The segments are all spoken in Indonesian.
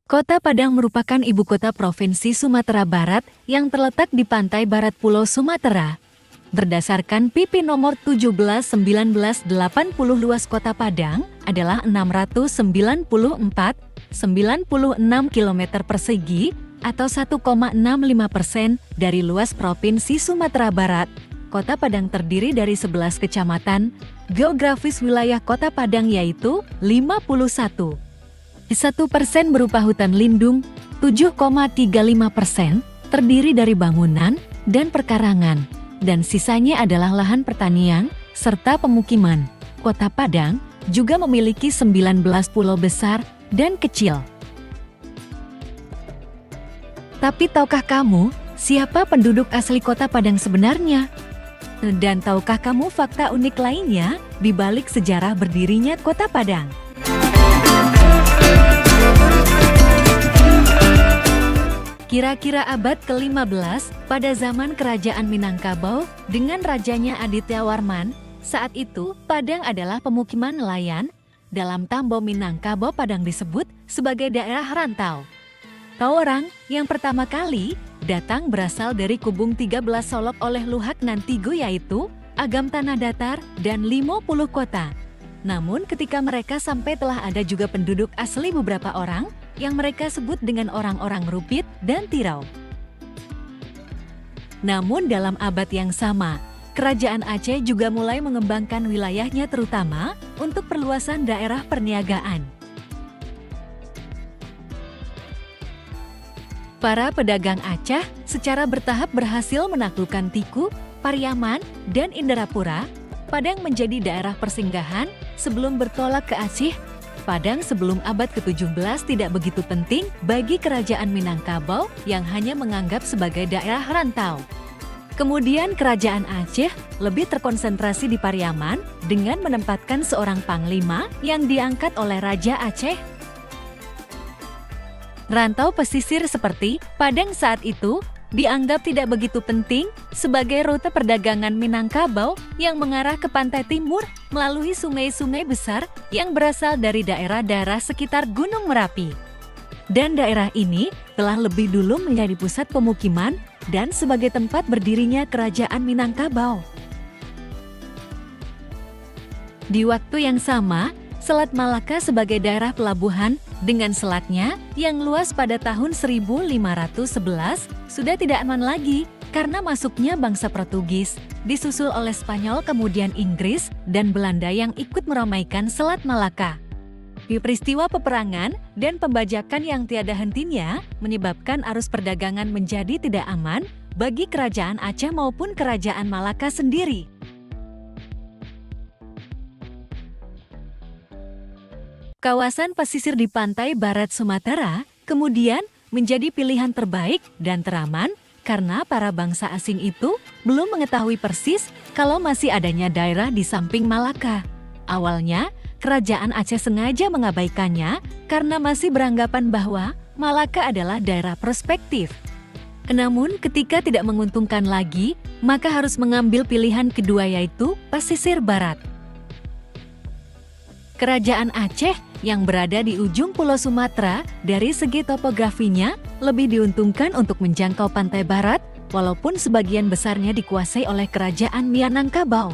Kota Padang merupakan ibu kota Provinsi Sumatera Barat yang terletak di pantai barat Pulau Sumatera. Berdasarkan PP nomor 17/1980 luas Kota Padang adalah 694,96 km persegi atau 1,65% dari luas Provinsi Sumatera Barat. Kota Padang terdiri dari 11 kecamatan. Geografis wilayah Kota Padang yaitu 51. 1% berupa hutan lindung, 7,35% terdiri dari bangunan dan perkarangan, dan sisanya adalah lahan pertanian serta pemukiman. Kota Padang juga memiliki 19 pulau besar dan kecil. Tapi tahukah kamu siapa penduduk asli Kota Padang sebenarnya? Dan tahukah kamu fakta unik lainnya di balik sejarah berdirinya Kota Padang? Kira-kira abad ke-15, pada zaman Kerajaan Minangkabau dengan rajanya Adityawarman, saat itu Padang adalah pemukiman nelayan. Dalam Tambo Minangkabau, Padang disebut sebagai daerah rantau. Tahu orang yang pertama kali datang berasal dari Kubung 13 Solok oleh Luhak Nantigo yaitu Agam Tanah Datar dan 50 kota. Namun ketika mereka sampai telah ada juga penduduk asli beberapa orang yang mereka sebut dengan orang-orang Rupit dan Tirau. Namun dalam abad yang sama, Kerajaan Aceh juga mulai mengembangkan wilayahnya terutama untuk perluasan daerah perniagaan. Para pedagang Aceh secara bertahap berhasil menaklukkan Tiku, Pariaman, dan Indarapura. Padang menjadi daerah persinggahan sebelum bertolak ke Aceh. Padang sebelum abad ke-17 tidak begitu penting bagi Kerajaan Minangkabau yang hanya menganggap sebagai daerah rantau. Kemudian Kerajaan Aceh lebih terkonsentrasi di Pariaman dengan menempatkan seorang panglima yang diangkat oleh Raja Aceh. Rantau pesisir seperti Padang saat itu dianggap tidak begitu penting sebagai rute perdagangan Minangkabau yang mengarah ke pantai timur melalui sungai-sungai besar yang berasal dari daerah-daerah sekitar Gunung Merapi. Dan daerah ini telah lebih dulu menjadi pusat pemukiman dan sebagai tempat berdirinya Kerajaan Minangkabau. Di waktu yang sama, Selat Malaka sebagai daerah pelabuhan dengan selatnya yang luas pada tahun 1511 sudah tidak aman lagi karena masuknya bangsa Portugis, disusul oleh Spanyol kemudian Inggris dan Belanda yang ikut meramaikan Selat Malaka. Di peristiwa peperangan dan pembajakan yang tiada hentinya menyebabkan arus perdagangan menjadi tidak aman bagi Kerajaan Aceh maupun Kerajaan Malaka sendiri. Kawasan pesisir di pantai barat Sumatera kemudian menjadi pilihan terbaik dan teraman karena para bangsa asing itu belum mengetahui persis kalau masih adanya daerah di samping Malaka. Awalnya, Kerajaan Aceh sengaja mengabaikannya karena masih beranggapan bahwa Malaka adalah daerah prospektif. Namun ketika tidak menguntungkan lagi, maka harus mengambil pilihan kedua yaitu pesisir barat. Kerajaan Aceh yang berada di ujung Pulau Sumatera dari segi topografinya lebih diuntungkan untuk menjangkau pantai barat walaupun sebagian besarnya dikuasai oleh Kerajaan Minangkabau.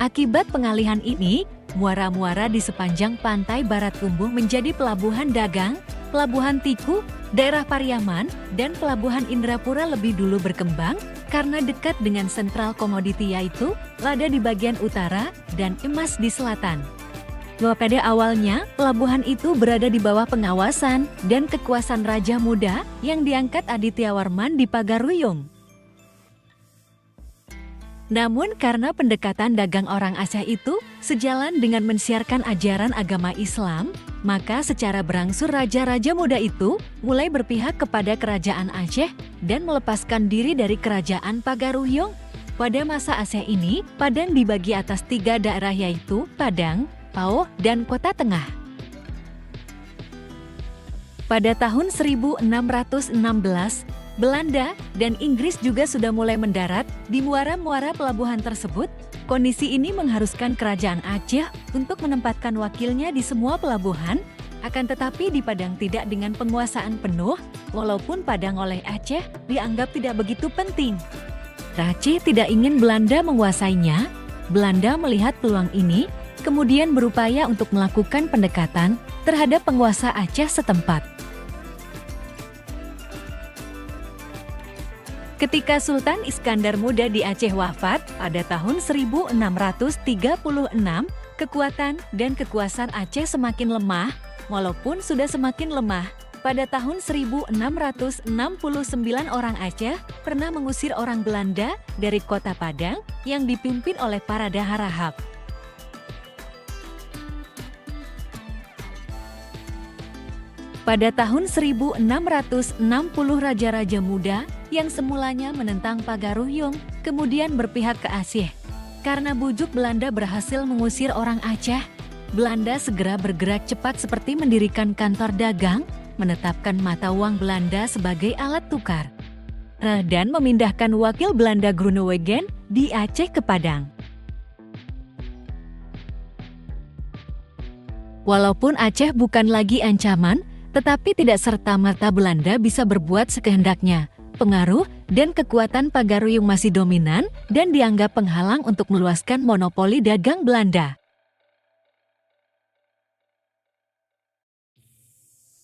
Akibat pengalihan ini, muara-muara di sepanjang pantai barat tumbuh menjadi pelabuhan dagang, pelabuhan Tiku, daerah Pariaman, dan pelabuhan Indrapura lebih dulu berkembang karena dekat dengan sentral komoditi yaitu lada di bagian utara dan emas di selatan. Pada awalnya, pelabuhan itu berada di bawah pengawasan dan kekuasaan Raja Muda yang diangkat Adityawarman di Pagaruyung. Namun karena pendekatan dagang orang Aceh itu sejalan dengan mensiarkan ajaran agama Islam, maka secara berangsur Raja-Raja Muda itu mulai berpihak kepada Kerajaan Aceh dan melepaskan diri dari Kerajaan Pagaruyung. Pada masa Aceh ini, Padang dibagi atas 3 daerah yaitu Padang, Pao, dan Kota Tengah. Pada tahun 1616, Belanda dan Inggris juga sudah mulai mendarat di muara-muara pelabuhan tersebut. Kondisi ini mengharuskan kerajaan Aceh untuk menempatkan wakilnya di semua pelabuhan, akan tetapi di Padang tidak dengan penguasaan penuh, walaupun Padang oleh Aceh dianggap tidak begitu penting. Aceh tidak ingin Belanda menguasainya. Belanda melihat peluang ini, kemudian berupaya untuk melakukan pendekatan terhadap penguasa Aceh setempat. Ketika Sultan Iskandar Muda di Aceh wafat pada tahun 1636, kekuatan dan kekuasaan Aceh semakin lemah, walaupun sudah semakin lemah. Pada tahun 1669 orang Aceh pernah mengusir orang Belanda dari kota Padang yang dipimpin oleh para Daharahap. Pada tahun 1660 Raja-Raja Muda yang semulanya menentang Pagaruyung kemudian berpihak ke Aceh. Karena bujuk Belanda berhasil mengusir orang Aceh, Belanda segera bergerak cepat seperti mendirikan kantor dagang, menetapkan mata uang Belanda sebagai alat tukar, dan memindahkan wakil Belanda Groenewegen di Aceh ke Padang. Walaupun Aceh bukan lagi ancaman, tetapi tidak serta-merta Belanda bisa berbuat sekehendaknya. Pengaruh dan kekuatan Pagaruyung masih dominan dan dianggap penghalang untuk meluaskan monopoli dagang Belanda.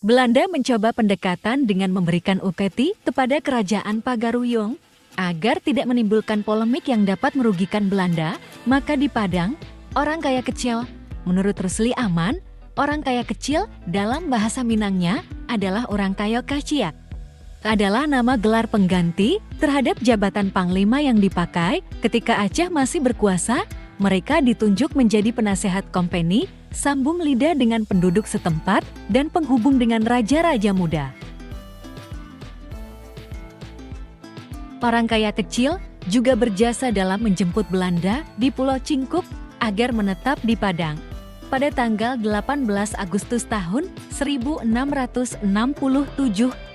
Belanda mencoba pendekatan dengan memberikan upeti kepada kerajaan Pagaruyung agar tidak menimbulkan polemik yang dapat merugikan Belanda. Maka di Padang, orang kaya kecil, menurut Rusli Aman, orang kaya kecil dalam bahasa Minangnya adalah orang kaya kaciak. Adalah nama gelar pengganti terhadap jabatan panglima yang dipakai ketika Aceh masih berkuasa. Mereka ditunjuk menjadi penasehat kompeni, sambung lidah dengan penduduk setempat, dan penghubung dengan raja-raja muda. Orang kaya kecil juga berjasa dalam menjemput Belanda di Pulau Cingkup agar menetap di Padang. Pada tanggal 18 Agustus tahun 1667,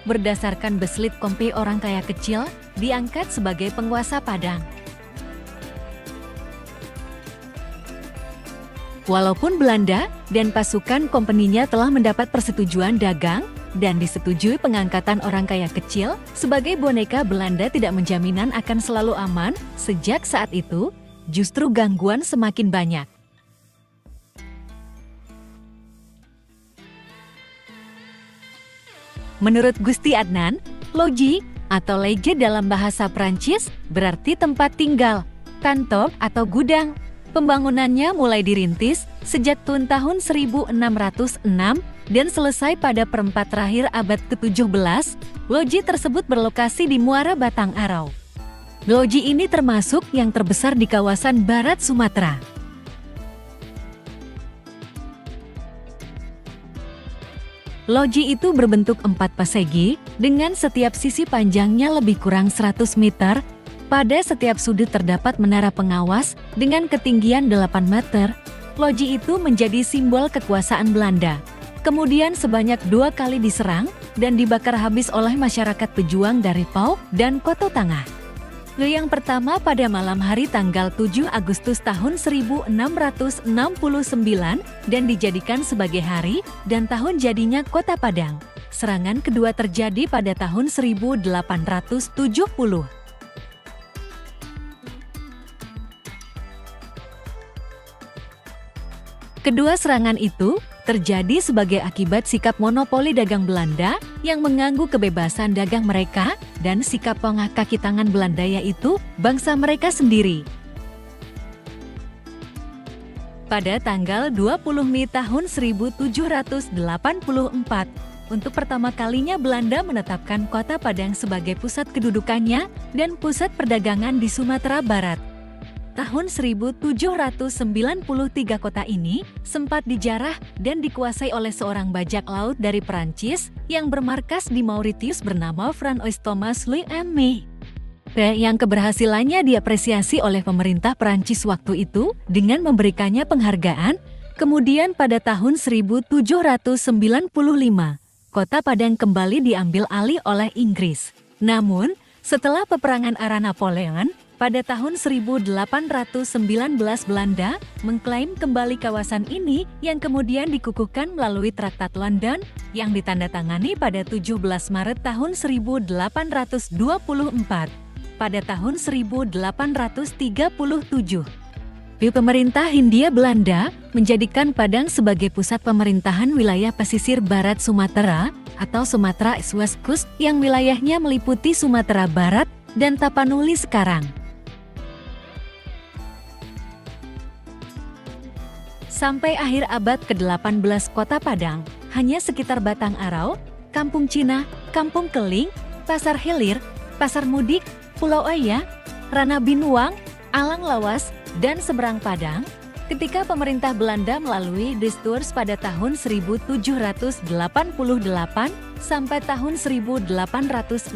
berdasarkan Beslit Kompi orang kaya kecil, diangkat sebagai penguasa Padang. Walaupun Belanda dan pasukan kompeninya telah mendapat persetujuan dagang dan disetujui pengangkatan orang kaya kecil sebagai boneka, Belanda tidak menjaminan akan selalu aman. Sejak saat itu, justru gangguan semakin banyak. Menurut Gusti Adnan, loji atau lege dalam bahasa Prancis berarti tempat tinggal, kantor atau gudang. Pembangunannya mulai dirintis sejak tahun 1606 dan selesai pada perempat terakhir abad ke-17. Loji tersebut berlokasi di Muara Batang Arau. Loji ini termasuk yang terbesar di kawasan barat Sumatera. Loji itu berbentuk 4 persegi dengan setiap sisi panjangnya lebih kurang 100 meter. Pada setiap sudut terdapat menara pengawas dengan ketinggian 8 meter. Loji itu menjadi simbol kekuasaan Belanda. Kemudian sebanyak 2 kali diserang dan dibakar habis oleh masyarakat pejuang dari Pau dan Koto Tangah. Yang pertama pada malam hari tanggal 7 Agustus tahun 1669 dan dijadikan sebagai hari dan tahun jadinya Kota Padang. Serangan kedua terjadi pada tahun 1870. Kedua serangan itu terjadi sebagai akibat sikap monopoli dagang Belanda yang mengganggu kebebasan dagang mereka dan sikap pongah kaki tangan Belanda, yaitu bangsa mereka sendiri. Pada tanggal 20 Mei tahun 1784, untuk pertama kalinya Belanda menetapkan Kota Padang sebagai pusat kedudukannya dan pusat perdagangan di Sumatera Barat. Tahun 1793 kota ini sempat dijarah dan dikuasai oleh seorang bajak laut dari Perancis yang bermarkas di Mauritius bernama Francois Thomas Louis Aimé. Yang keberhasilannya diapresiasi oleh pemerintah Perancis waktu itu dengan memberikannya penghargaan. Kemudian pada tahun 1795, Kota Padang kembali diambil alih oleh Inggris. Namun, setelah peperangan Arah Napoleon, Pada tahun 1819 Belanda mengklaim kembali kawasan ini yang kemudian dikukuhkan melalui Traktat London yang ditandatangani pada 17 Maret tahun 1824. Pada tahun 1837, pemerintah Hindia Belanda menjadikan Padang sebagai pusat pemerintahan wilayah pesisir barat Sumatera atau Sumatra West Coast yang wilayahnya meliputi Sumatera Barat dan Tapanuli sekarang. Sampai akhir abad ke-18 kota Padang hanya sekitar Batang Arau, Kampung Cina, Kampung Keling, Pasar Hilir, Pasar Mudik, Pulau Oya, Rana Binuang, Alang Lawas, dan Seberang Padang ketika pemerintah Belanda melalui De Stuurs pada tahun 1788 sampai tahun 1861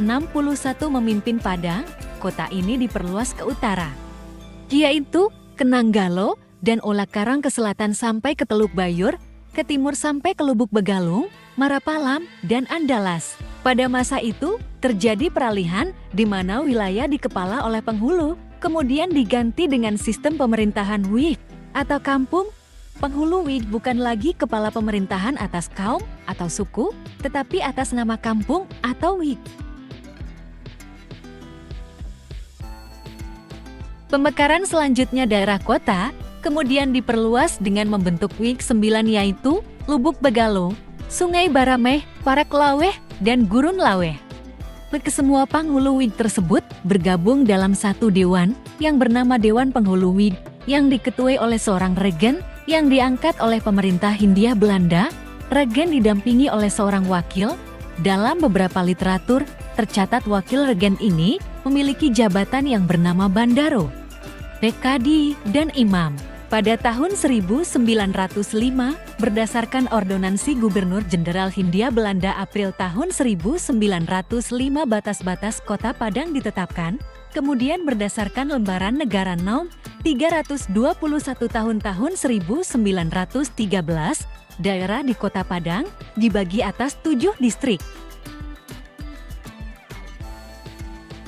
memimpin Padang, kota ini diperluas ke utara, yaitu ke Nanggalo dan Olakarang ke selatan sampai ke Teluk Bayur, ke timur sampai ke Lubuk Begalung, Marapalam, dan Andalas. Pada masa itu, terjadi peralihan di mana wilayah dikepala oleh penghulu, kemudian diganti dengan sistem pemerintahan Wik atau kampung. Penghulu Wik bukan lagi kepala pemerintahan atas kaum atau suku, tetapi atas nama kampung atau Wik. Pemekaran selanjutnya daerah kota, kemudian diperluas dengan membentuk Wik 9 yaitu Lubuk Begalung, Sungai Barameh, Parak Laweh, dan Gurun Laweh. Kesemua penghulu Wik tersebut bergabung dalam satu dewan yang bernama Dewan Penghulu Wik yang diketuai oleh seorang regen yang diangkat oleh pemerintah Hindia Belanda. Regen didampingi oleh seorang wakil. Dalam beberapa literatur, tercatat wakil regen ini memiliki jabatan yang bernama Bandaro, Pekadi, dan Imam. Pada tahun 1905, berdasarkan ordonansi Gubernur Jenderal Hindia Belanda April tahun 1905 batas-batas kota Padang ditetapkan, kemudian berdasarkan lembaran negara Nom. 321 tahun 1913, daerah di kota Padang dibagi atas 7 distrik.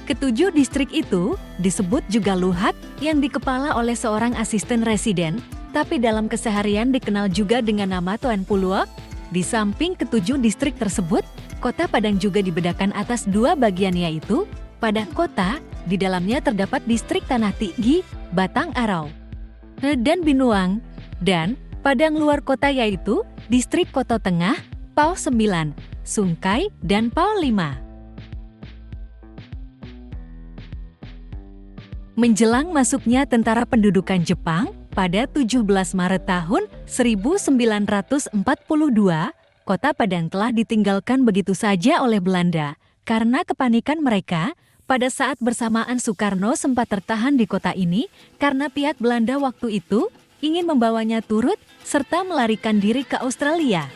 Ketujuh distrik itu disebut juga Luhak yang dikepala oleh seorang asisten residen, tapi dalam keseharian dikenal juga dengan nama Tuan Puluak. Di samping ketujuh distrik tersebut, kota Padang juga dibedakan atas 2 bagian yaitu Padang Kota, di dalamnya terdapat distrik Tanah Tinggi, Batang Arau, dan Binuang, dan Padang Luar Kota yaitu distrik Koto Tengah, Pau 9, Sungkai, dan Pau 5. Menjelang masuknya tentara pendudukan Jepang pada 17 Maret tahun 1942, kota Padang telah ditinggalkan begitu saja oleh Belanda. Karena kepanikan mereka, pada saat bersamaan Soekarno sempat tertahan di kota ini karena pihak Belanda waktu itu ingin membawanya turut serta melarikan diri ke Australia.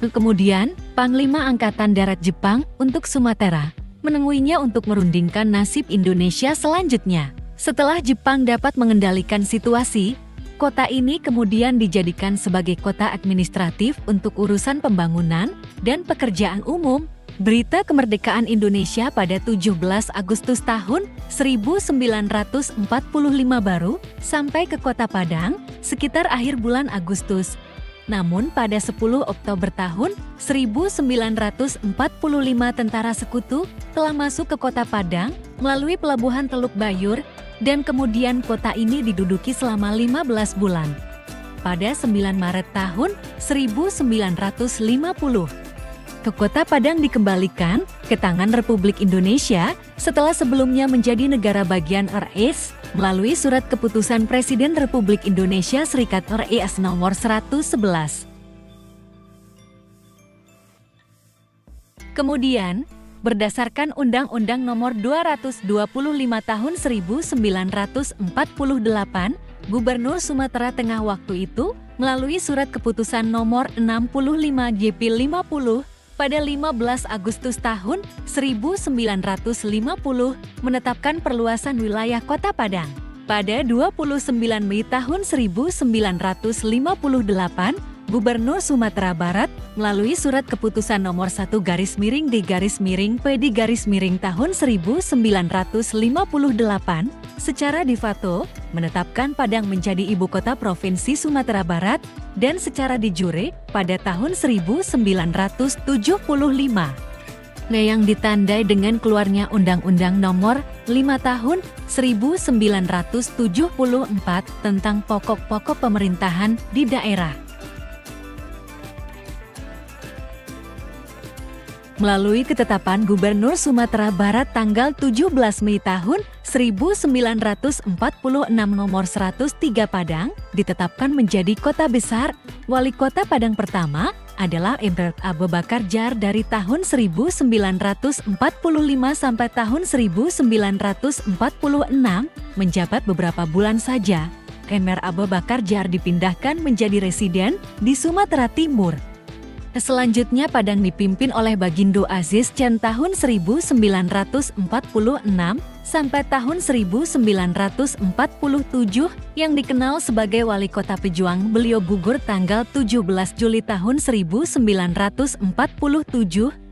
Kemudian, Panglima Angkatan Darat Jepang untuk Sumatera menemuinya untuk merundingkan nasib Indonesia selanjutnya. Setelah Jepang dapat mengendalikan situasi, kota ini kemudian dijadikan sebagai kota administratif untuk urusan pembangunan dan pekerjaan umum. Berita kemerdekaan Indonesia pada 17 Agustus tahun 1945 baru sampai ke kota Padang sekitar akhir bulan Agustus. Namun pada 10 Oktober tahun 1945 tentara sekutu telah masuk ke kota Padang melalui pelabuhan Teluk Bayur dan kemudian kota ini diduduki selama 15 bulan. Pada 9 Maret tahun 1950, kota Padang dikembalikan ke tangan Republik Indonesia setelah sebelumnya menjadi negara bagian RI melalui surat keputusan Presiden Republik Indonesia Serikat RI nomor 111. Kemudian, berdasarkan Undang-Undang Nomor 225 Tahun 1948, Gubernur Sumatera Tengah waktu itu melalui Surat Keputusan Nomor 65 JP 50 pada 15 Agustus tahun 1950 menetapkan perluasan wilayah Kota Padang. Pada 29 Mei tahun 1958, Gubernur Sumatera Barat melalui Surat Keputusan Nomor 1/D-PD- tahun 1958 secara de facto menetapkan Padang menjadi ibu kota Provinsi Sumatera Barat dan secara de jure pada tahun 1975. Yang ditandai dengan keluarnya Undang-Undang Nomor 5 Tahun 1974 tentang pokok-pokok pemerintahan di daerah. Melalui ketetapan Gubernur Sumatera Barat tanggal 17 Mei tahun 1946 nomor 103 Padang ditetapkan menjadi kota besar. Wali kota Padang pertama adalah Emret Abu Bakar Jar dari tahun 1945 sampai tahun 1946 menjabat beberapa bulan saja. Emret Abu Bakar Jar dipindahkan menjadi residen di Sumatera Timur. Selanjutnya Padang dipimpin oleh Bagindo Aziz Can tahun 1946 sampai tahun 1947 yang dikenal sebagai wali kota pejuang. Beliau gugur tanggal 17 Juli tahun 1947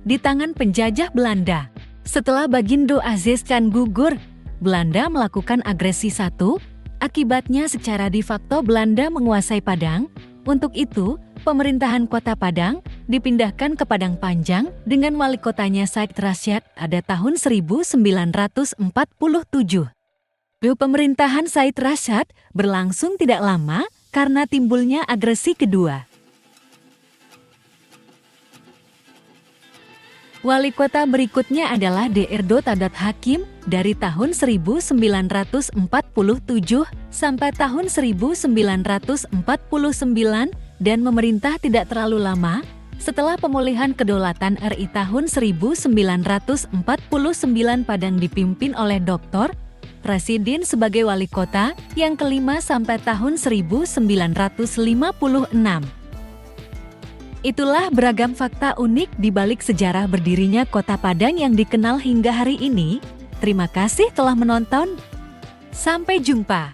di tangan penjajah Belanda. Setelah Bagindo Aziz Can gugur, Belanda melakukan agresi satu. Akibatnya secara de facto Belanda menguasai Padang. Untuk itu, pemerintahan kota Padang dipindahkan ke Padang Panjang dengan wali kotanya Said Rashad pada tahun 1947. Pemerintahan Said Rashad berlangsung tidak lama karena timbulnya agresi kedua. Wali kota berikutnya adalah Dr. Tadat Hakim dari tahun 1947 sampai tahun 1949 dan memerintah tidak terlalu lama. Setelah pemulihan kedaulatan RI tahun 1949 Padang dipimpin oleh Dr. Presiden sebagai wali kota yang kelima sampai tahun 1956. Itulah beragam fakta unik di balik sejarah berdirinya Kota Padang yang dikenal hingga hari ini. Terima kasih telah menonton. Sampai jumpa.